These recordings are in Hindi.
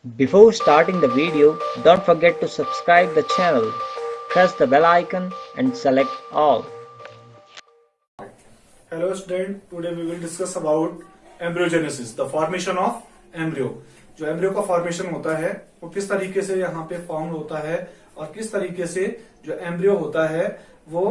Before starting the video, don't forget to subscribe the channel, press the bell icon and select all. Hello student, today we will discuss about embryogenesis, the formation of embryo. जो एम्ब्रियो का फॉर्मेशन होता है वो किस तरीके से यहाँ पे फॉर्म होता है और किस तरीके से जो एम्ब्रियो होता है वो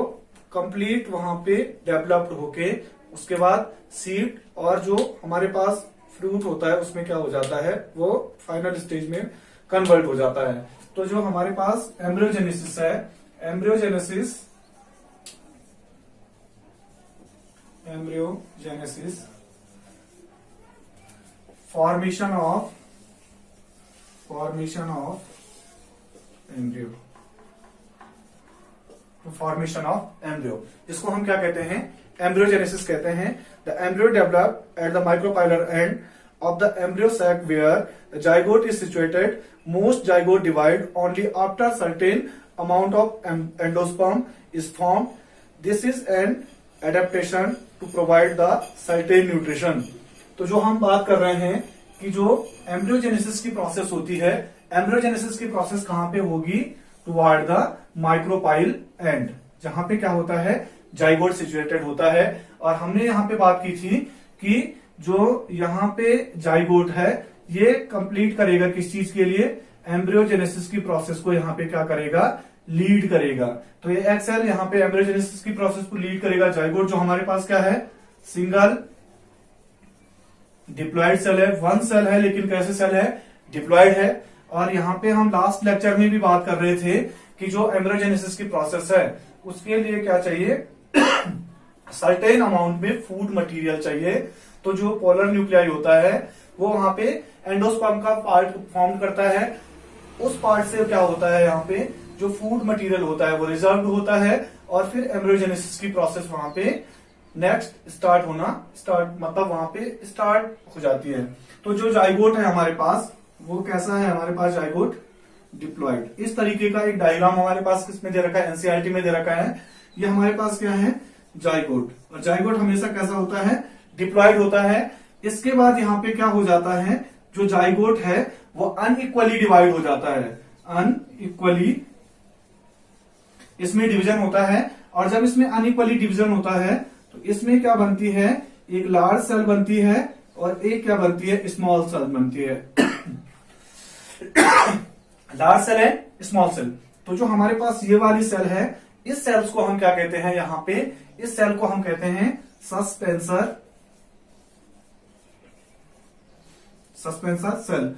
कंप्लीट वहां पे डेवलप्ड होके उसके बाद सीड और जो हमारे पास फ्रूट होता है उसमें क्या हो जाता है वो फाइनल स्टेज में कन्वर्ट हो जाता है। तो जो हमारे पास एम्ब्रियोजेनेसिस है, एम्ब्रियोजेनेसिस फॉर्मेशन ऑफ एम्ब्रियो, जिसको हम क्या कहते हैं, एम्ब्रियोजेनेसिस कहते हैं। The embryo develop at the micropylar and of the embryo sac where the zygote is situated. Most zygote divide only after certain amount of endosperm is formed. This is an adaptation to provide the certain nutrition. तो जो हम बात कर रहे हैं कि जो एम्ब्रियोजेनेसिस की प्रोसेस होती है, एम्ब्रियोजेनेसिस की प्रोसेस कहां पे होगी, टुवर्ड द माइक्रोपाइल एंड, जहां पे क्या होता है, जाइगोट सिचुएटेड होता है। और हमने यहां पे बात की थी कि जो यहाँ पे जाइगोट है ये कंप्लीट करेगा किस चीज के लिए, एम्ब्रियोजेनेसिस की प्रोसेस को यहाँ पे क्या करेगा, लीड करेगा। तो ये एक सेल यहाँ पे एम्ब्रियोजेनेसिस की प्रोसेस को लीड करेगा। जाइगोट जो हमारे पास क्या है, सिंगल डिप्लॉयड सेल है, वन सेल है, लेकिन कैसे सेल है, डिप्लॉयड है। और यहाँ पे हम लास्ट लेक्चर में भी बात कर रहे थे कि जो एम्ब्रियोजेनेसिस की प्रोसेस है उसके लिए क्या चाहिए, सर्टेन अमाउंट में फूड मटेरियल चाहिए। तो जो पोलर न्यूक्लियाई होता है वो वहां पे एंडोस्पर्म का पार्ट फॉर्म करता है। उस पार्ट से क्या होता है, यहाँ पे जो फूड मटेरियल होता है वो रिजर्व होता है और फिर एम्ब्रियोजेनेसिस की प्रोसेस वहां पे नेक्स्ट स्टार्ट मतलब वहां पे स्टार्ट हो जाती है। तो जो जाइगोट है हमारे पास वो कैसा है, हमारे पास जाइगोट डिप्लॉयड। इस तरीके का एक डायग्राम हमारे पास किसमें दे रखा है, एनसीईआरटी में दे रखा है। ये हमारे पास क्या है, जाइगोट। और जाइगोट हमेशा कैसा होता है, डिप्लॉयड होता है। इसके बाद यहाँ पे क्या हो जाता है, जो जाइगोट है वो अनइक्वली डिवाइड हो जाता है, अनइक्वली इसमें डिवीजन होता है। और जब इसमें अनइक्वली डिवीजन होता है तो इसमें क्या बनती है, एक लार्ज सेल बनती है और एक क्या बनती है, स्मॉल सेल बनती है। लार्ज सेल है, स्मॉल सेल। तो जो हमारे पास ये वाली सेल है, इस सेल्स को हम क्या कहते हैं, यहाँ पे इस सेल को हम कहते हैं सस्पेंसर सेल।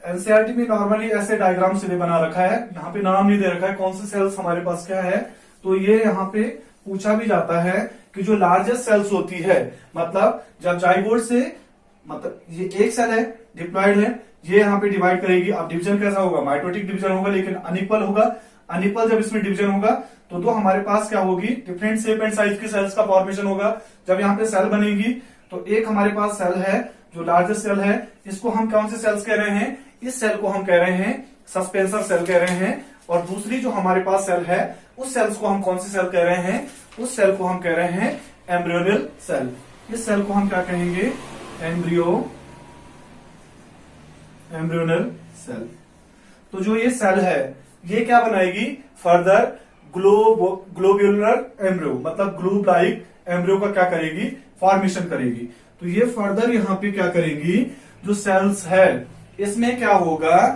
एनसीईआरटी में नॉर्मली ऐसे डायग्राम से बना रखा है, यहाँ पे नाम नहीं दे रखा है कौन से सेल्स हमारे पास क्या है। तो ये यहाँ पे पूछा भी जाता है कि जो लार्जेस्ट सेल्स होती है, मतलब जब जाइगोट से, मतलब ये एक सेल है, डिप्लॉयड है, ये यहाँ पे डिवाइड करेगी। अब डिवीजन कैसा होगा, माइटोटिक डिवीजन होगा, लेकिन अनइक्वल होगा। अनइक्वल जब इसमें डिवीजन होगा तो हमारे पास क्या होगी, डिफरेंट शेप एंड साइज की सेल्स का फॉर्मेशन होगा। जब यहाँ पे सेल बनेगी तो एक हमारे पास सेल है जो लार्जेस्ट सेल है, इसको हम कौन से सेल्स कह रहे हैं, इस सेल को हम कह रहे हैं सस्पेंसर सेल कह रहे हैं। और दूसरी जो हमारे पास सेल है उस सेल्स को हम कौन से सेल कह रहे हैं, उस सेल को हम कह रहे हैं एम्ब्रियोनल सेल। इस सेल को हम क्या कहेंगे, एम्ब्रियोनल सेल। तो जो ये सेल है ये क्या बनाएगी, फर्दर ग्लोब्यूलर एम्ब्रियो, मतलब ग्लोब लाइक एम्ब्रियो का क्या करेगी, फॉर्मेशन करेगी। तो ये फर्दर यहाँ पे क्या करेंगी, जो सेल्स है इसमें क्या होगा,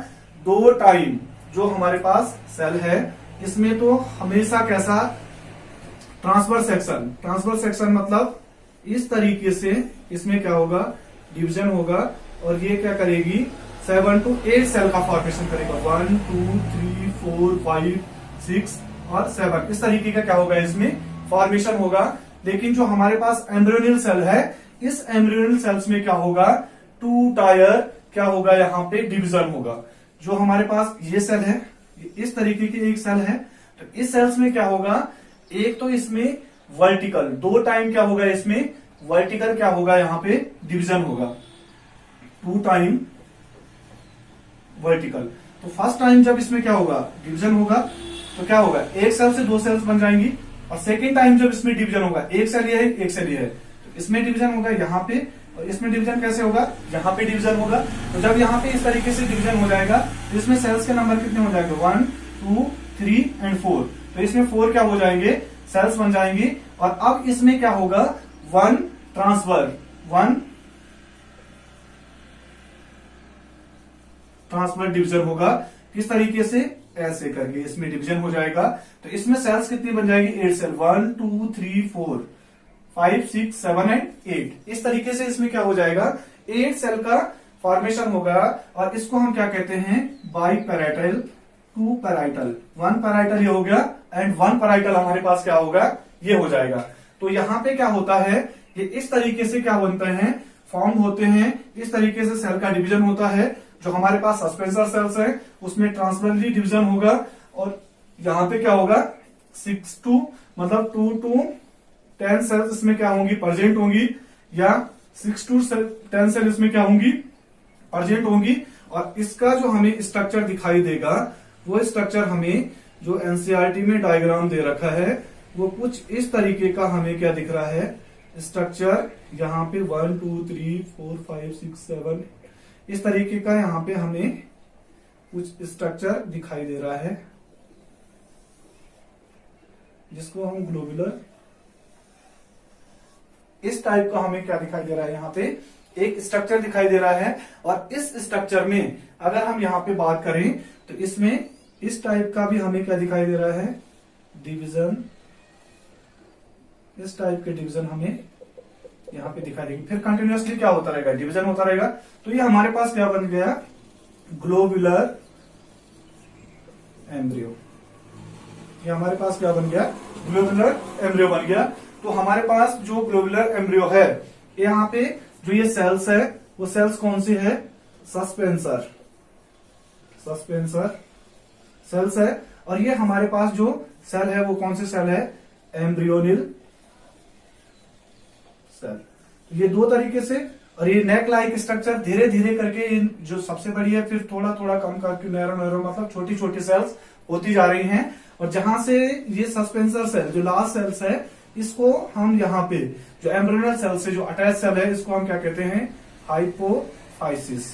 दो टाइम जो हमारे पास सेल है इसमें तो हमेशा कैसा, ट्रांसवर्स सेक्शन मतलब इस तरीके से इसमें क्या होगा, डिवीजन होगा। और ये क्या करेगी, 7 to 8 सेल का फॉर्मेशन करेगा, 1 2 3 4 5 6 और 7, इस तरीके का क्या होगा, इसमें फॉर्मेशन होगा। लेकिन जो हमारे पास एम्ब्रियोनल सेल है, इस एम्ब्रियोनल सेल्स में क्या होगा, 2 टायर क्या होगा, यहाँ पे डिवीजन होगा। जो हमारे पास ये सेल है, इस तरीके की एक सेल है, तो इस सेल्स में क्या होगा, एक तो इसमें वर्टिकल, 2 टाइम क्या होगा, इसमें वर्टिकल क्या होगा, यहाँ पे डिवीजन होगा, 2 टाइम वर्टिकल। तो फर्स्ट टाइम जब इसमें क्या होगा, डिवीजन होगा, तो क्या होगा, एक सेल से 2 सेल्स बन जाएंगी। और सेकेंड टाइम जब इसमें डिवीजन होगा, एक सेल ये है, एक सेल ये है, तो इसमें डिवीजन होगा, यहाँ पे और इसमें डिवीजन कैसे होगा, यहाँ पे डिवीजन होगा। तो जब यहाँ पे इस तरीके से डिवीजन हो जाएगा तो इसमें सेल्स के नंबर कितने हो जाएंगे, 1 2 3 एंड 4। तो इसमें 4 क्या हो जाएंगे, सेल्स बन जाएंगी। और अब इसमें क्या होगा, 1 ट्रांसफर डिवीजन होगा। किस तरीके से, ऐसे करके इसमें डिवीजन हो जाएगा। तो इसमें सेल्स कितनी बन जाएगी, 8 सेल, 1 2 3 4 5 6 7 एंड 8। इस तरीके से इसमें क्या हो जाएगा, 8 सेल का फॉर्मेशन होगा। और इसको हम क्या कहते हैं, बाई पैराइटल, 2 पैराइटल, 1 पैराइटल ये हो गया एंड 1 पैराइटल हमारे पास क्या होगा, ये हो जाएगा। तो यहाँ पे क्या होता है, ये इस तरीके से क्या बनते हैं, फॉर्म होते हैं। इस तरीके से सेल का डिवीजन होता है। जो हमारे पास सस्पेंसर सेल्स है उसमें ट्रांसफरली डिवीजन होगा। और यहाँ पे क्या होगा, 6 to मतलब 2 to 10 सेल्स इसमें क्या होंगी, प्रेजेंट होंगी, या 6 to 10 सेल इसमें क्या होंगी, प्रेजेंट होंगी। और इसका जो हमें स्ट्रक्चर दिखाई देगा वो स्ट्रक्चर हमें जो एनसीईआरटी में डायग्राम दे रखा है वो कुछ इस तरीके का हमें क्या दिख रहा है, स्ट्रक्चर। यहाँ पे 1 2 3 4 5 6 7 इस तरीके का यहाँ पे हमें कुछ स्ट्रक्चर दिखाई दे रहा है, जिसको हम ग्लोबुलर, इस टाइप का हमें क्या दिखाई दे रहा है, यहाँ पे एक स्ट्रक्चर दिखाई दे रहा है। और इस स्ट्रक्चर में अगर हम यहाँ पे बात करें तो इसमें इस टाइप का भी हमें क्या दिखाई दे रहा है, डिवीजन। इस टाइप के डिवीजन हमें यहाँ पे दिखाई देगी। फिर कंटिन्यूअसली क्या होता रहेगा, डिवीजन होता रहेगा। तो ये हमारे पास क्या बन गया, ग्लोबुलर एम्ब्रियो। ये हमारे पास क्या बन गया, ग्लोबुलर एम्ब्रियो बन गया। तो हमारे पास जो ग्लोबुलर एम्ब्रियो है, यहाँ पे जो ये सेल्स है वो सेल्स कौन सी है, सस्पेंसर सेल्स है। और ये हमारे पास जो सेल है वो कौन से सेल है, एम्ब्रियोनिल सेल। तो ये दो तरीके से। और ये नेक लाइक स्ट्रक्चर धीरे धीरे करके जो सबसे बड़ी है फिर थोड़ा थोड़ा कम करके नैरो मतलब छोटी छोटी सेल्स होती जा रही हैं। और जहां से ये सस्पेंसर सेल जो लास्ट सेल्स है, इसको हम यहाँ पे जो एम्ब्रियोनल सेल से जो अटैच सेल है इसको हम क्या कहते हैं, हाइपोफाइसिस।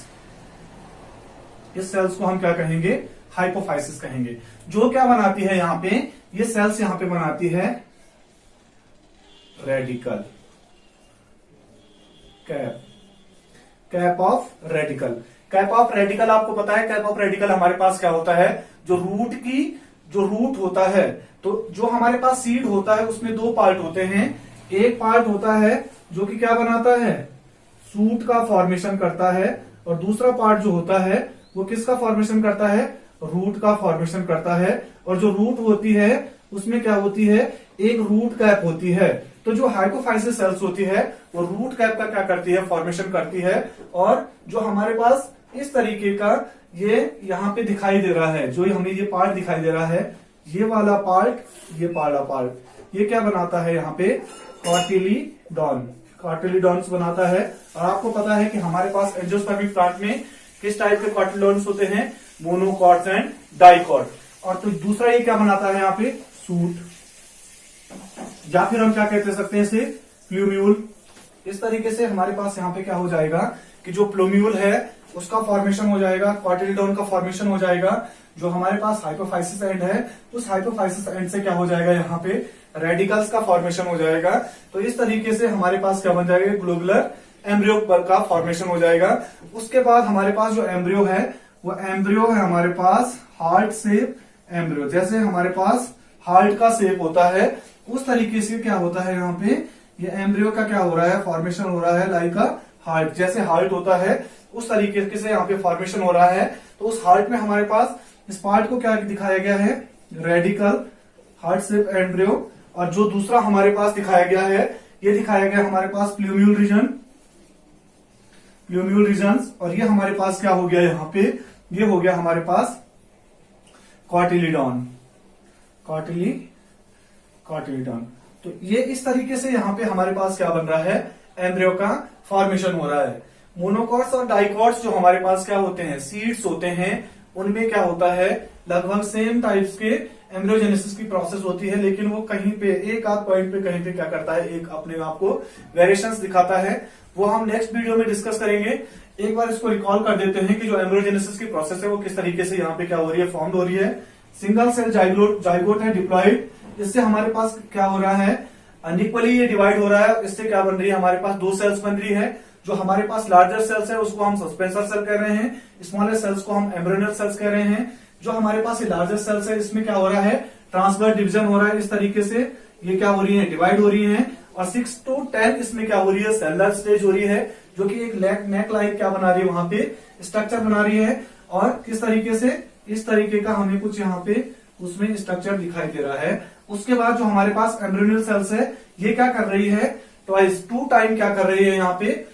इस सेल्स को हम क्या कहेंगे, हाइपोफाइसिस कहेंगे। जो क्या बनाती है यहाँ पे, ये सेल्स यहाँ पे बनाती है radical, cap of radical. Cap of radical आपको पता है, कैप ऑफ रेडिकल हमारे पास क्या होता है, जो रूट होता है। तो जो हमारे पास सीड होता है उसमें दो पार्ट होते हैं। एक पार्ट होता है जो कि क्या बनाता है, सूट का फॉर्मेशन करता है। और दूसरा पार्ट जो होता है वो किसका फॉर्मेशन करता है, रूट का फॉर्मेशन करता है। और जो रूट होती है उसमें क्या होती है, एक रूट कैप होती है। तो जो हाइपोफाइसिस सेल्स होती है वो रूट कैप का क्या करती है, फॉर्मेशन करती है। और जो हमारे पास इस तरीके का ये यहाँ पे दिखाई दे रहा है, जो हमें ये पार्ट दिखाई दे रहा है, ये वाला पार्ट, ये वाला पार्ट, ये क्या बनाता है यहाँ पे, कार्टिलीडॉन्स बनाता है। और आपको पता है कि हमारे पास एंजियोस्पर्मिक प्लांट में किस टाइप के कार्टिलीडॉन्स होते हैं, मोनोकॉट्स एंड डाइकॉट। और तो दूसरा ये क्या बनाता है यहाँ पे, सूट, या फिर हम क्या कहते सकते हैं इसे, प्लूम्यूल। इस तरीके से हमारे पास यहाँ पे क्या हो जाएगा कि जो प्लूम्यूल है उसका फॉर्मेशन हो जाएगा, कार्टिलीडॉन का फॉर्मेशन हो जाएगा। जो हमारे पास हाइपोफाइसिस एंड है उस हाइपोफाइसिस एंड से क्या हो जाएगा, यहाँ पे रेडिकल्स का फॉर्मेशन हो जाएगा। तो इस तरीके से हमारे पास क्या बन जाएगा, ग्लोबुलर एम्ब्रियो का फॉर्मेशन हो जाएगा। उसके बाद हमारे पास जो एम्ब्रियो है वो एम्ब्रियो है हमारे पास हार्ट शेप एम्ब्रियो। जैसे हमारे पास हार्ट का शेप होता है उस तरीके से क्या होता है, यहाँ पे ये एम्ब्रियो का क्या हो रहा है, फॉर्मेशन हो रहा है लाइक अ हार्ट। जैसे हार्ट होता है उस तरीके से यहाँ पे फॉर्मेशन हो रहा है। तो उस हार्ट में हमारे पास इस पार्ट को क्या दिखाया गया है, रेडिकल हार्ट शेप एम्ब्रियो। और जो दूसरा हमारे पास दिखाया गया है, ये दिखाया गया हमारे पास प्लूम्यूल रीजन। और ये हमारे पास क्या हो गया, यहाँ पे ये हो गया हमारे पास कार्टिलीडॉन। तो ये इस तरीके से यहाँ पे हमारे पास क्या बन रहा है, एम्ब्रियो का फॉर्मेशन हो रहा है। मोनोकॉट्स और डाइकॉट्स जो हमारे पास क्या होते हैं, सीड्स होते हैं, उनमें क्या होता है, लगभग सेम टाइप्स के एम्ब्रियोजेनेसिस की प्रोसेस होती है, लेकिन वो कहीं पे एक आध पॉइंट पे कहीं पे क्या करता है, एक अपने आप को वेरिएशंस दिखाता है। वो हम नेक्स्ट वीडियो में डिस्कस करेंगे। एक बार इसको रिकॉल कर देते हैं कि जो एम्ब्रियोजेनेसिस की प्रोसेस है वो किस तरीके से यहाँ पे क्या हो रही है, फॉर्म हो रही है। सिंगल सेल जाइगोट है डिप्लॉइड, इससे हमारे पास क्या हो रहा है, अनइक्वली ये डिवाइड हो रहा है। इससे क्या बन रही है, हमारे पास दो सेल्स बन रही है। जो हमारे पास लार्जर सेल्स है उसको हम सस्पेंसर सेल कह रहे हैं, स्मॉलर सेल्स को हम एम्ब्रियोनल सेल्स कह रहे हैं। जो हमारे पास ये लार्जर सेल्स है इसमें क्या हो रहा है, ट्रांसवर्स डिवीजन हो रहा है। इस तरीके से ये क्या हो रही है, डिवाइड हो रही है। और 6 to 10 इसमें क्या हो रही है, सेलुलर स्टेज हो रही है, जो कि एक नेक लाइक क्या बना रही है, वहां पे स्ट्रक्चर बना रही है। और किस तरीके से, इस तरीके का हमें कुछ यहाँ पे उसमें स्ट्रक्चर दिखाई दे रहा है। उसके बाद जो हमारे पास एम्ब्रियोनल सेल्स है ये क्या कर रही है, ट्वाइस 2 टाइम क्या कर रही है, यहाँ पे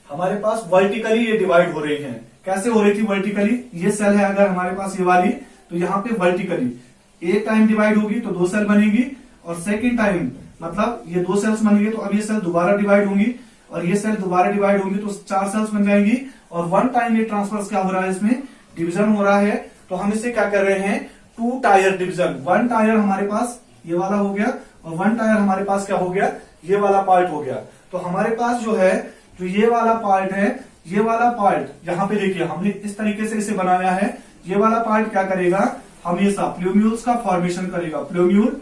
हमारे पास वर्टिकली ये डिवाइड हो रही है। कैसे हो रही थी वर्टिकली, ये सेल है अगर हमारे पास ये वाली, तो यहाँ पे वर्टिकली एक टाइम डिवाइड होगी तो 2 सेल बनेगी, और सेकेंड टाइम मतलब ये 2 सेल्स बन गई तो अब ये सेल दोबारा डिवाइड होंगी, और ये सेल दोबारा डिवाइड होंगी तो 4 सेल्स बन जाएंगी। और 1 टाइम ये ट्रांसफर्स क्या हो रहा है, इसमें डिवीजन हो रहा है। तो हम इसे क्या कर रहे हैं, 2 टायर डिवीजन। 1 टायर हमारे पास ये वाला हो गया, और 1 टायर हमारे पास क्या हो गया, ये वाला पार्ट हो गया। तो हमारे पास जो है, जो ये वाला पार्ट है, ये वाला पार्ट यहाँ पे देखिए हमने इस तरीके से इसे बनाया है। ये वाला पार्ट क्या करेगा, हमेशा प्लूम्यूल्स का फॉर्मेशन करेगा। प्लूम्यूल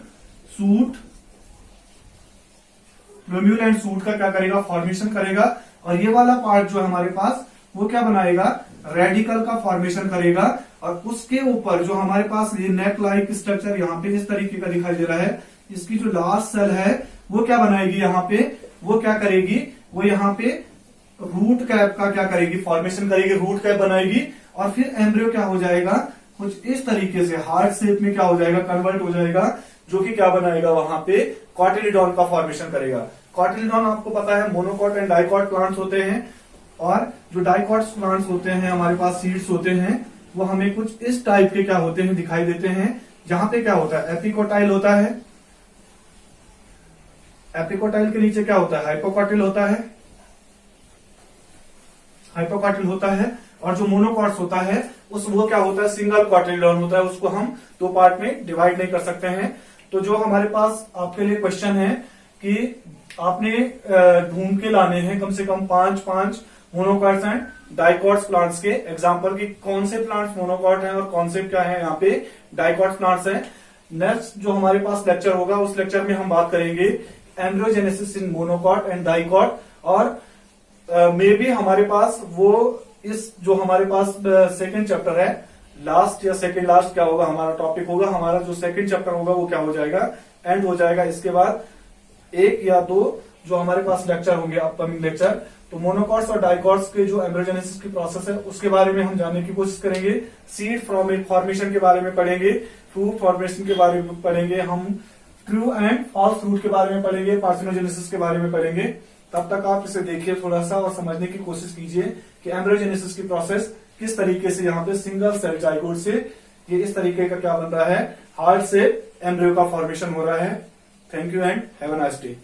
एंड सूट का क्या करेगा, फॉर्मेशन करेगा। और ये वाला पार्ट जो है हमारे पास, वो क्या बनाएगा, रेडिकल का फॉर्मेशन करेगा। और उसके ऊपर जो हमारे पास ये नेक लाइक स्ट्रक्चर यहाँ पे इस तरीके का दिखाई दे रहा है, इसकी जो लास्ट सेल है वो क्या बनाएगी, यहाँ पे वो क्या करेगी, वो यहाँ पे रूट कैप का क्या करेगी, फॉर्मेशन करेगी, रूट कैप बनाएगी। और फिर एम्ब्रियो क्या हो जाएगा, कुछ इस तरीके से हार्ट शेप में क्या हो जाएगा, कन्वर्ट हो जाएगा, जो कि क्या बनाएगा, वहां पे कॉटिलीडॉन का फॉर्मेशन करेगा। कॉटिलीडॉन आपको पता है मोनोकॉट एंड डाइकॉट प्लांट्स होते हैं, और जो डाइकॉट प्लांट्स होते हैं हमारे पास सीड्स होते हैं, वो हमें कुछ इस टाइप के क्या होते हैं, दिखाई देते हैं। जहां पे क्या होता है, एपिकोटाइल होता है, एपिकोटाइल के नीचे क्या होता है, हाइपोकॉटिल होता है, हाइपोकॉटिल होता है। और जो मोनोकॉट्स होता है उस वो क्या होता है, सिंगल कॉटिलीडॉन होता है, उसको हम 2 पार्ट में डिवाइड नहीं कर सकते हैं। तो जो हमारे पास आपके लिए क्वेश्चन है कि आपने ढूंढ के लाने हैं कम से कम 5 मोनोकॉट्स एंड डाइकॉट्स प्लांट्स के एग्जांपल की, कौन से प्लांट्स मोनोकॉट हैं और कौन से क्या है यहाँ पे डाइकॉट प्लांट्स हैं। नेक्स्ट जो हमारे पास लेक्चर होगा उस लेक्चर में हम बात करेंगे embryogenesis in monocot and dicot. और मे बी हमारे पास वो इस जो हमारे पास सेकंड चैप्टर है, लास्ट या सेकंड लास्ट क्या होगा हमारा टॉपिक होगा, हमारा जो सेकंड चैप्टर होगा वो क्या हो जाएगा, एंड हो जाएगा। इसके बाद 1 या 2 जो हमारे पास लेक्चर होंगे, अपकमिंग लेक्चर, तो मोनोकॉट्स और डाइकॉट्स के जो एम्ब्रियोजेनेसिस की प्रोसेस है उसके बारे में हम जानने की कोशिश करेंगे। सीड फॉर्मेशन के बारे में पढ़ेंगे, फ्रूट फॉर्मेशन के बारे में पढ़ेंगे, हम ट्रू एंड फॉल्स फ्रूट के बारे में पढ़ेंगे, पार्थिनोजेनेसिस के बारे में पढ़ेंगे। तब तक आप इसे देखिए थोड़ा सा और समझने की कोशिश कीजिए कि एम्ब्रियोजेनेसिस की प्रोसेस किस तरीके से यहाँ पे सिंगल सेल जाइगोट से ये इस तरीके का क्या बन रहा है, हार्ट से एम्ब्रियो का फॉर्मेशन हो रहा है। Thank you and have a nice day.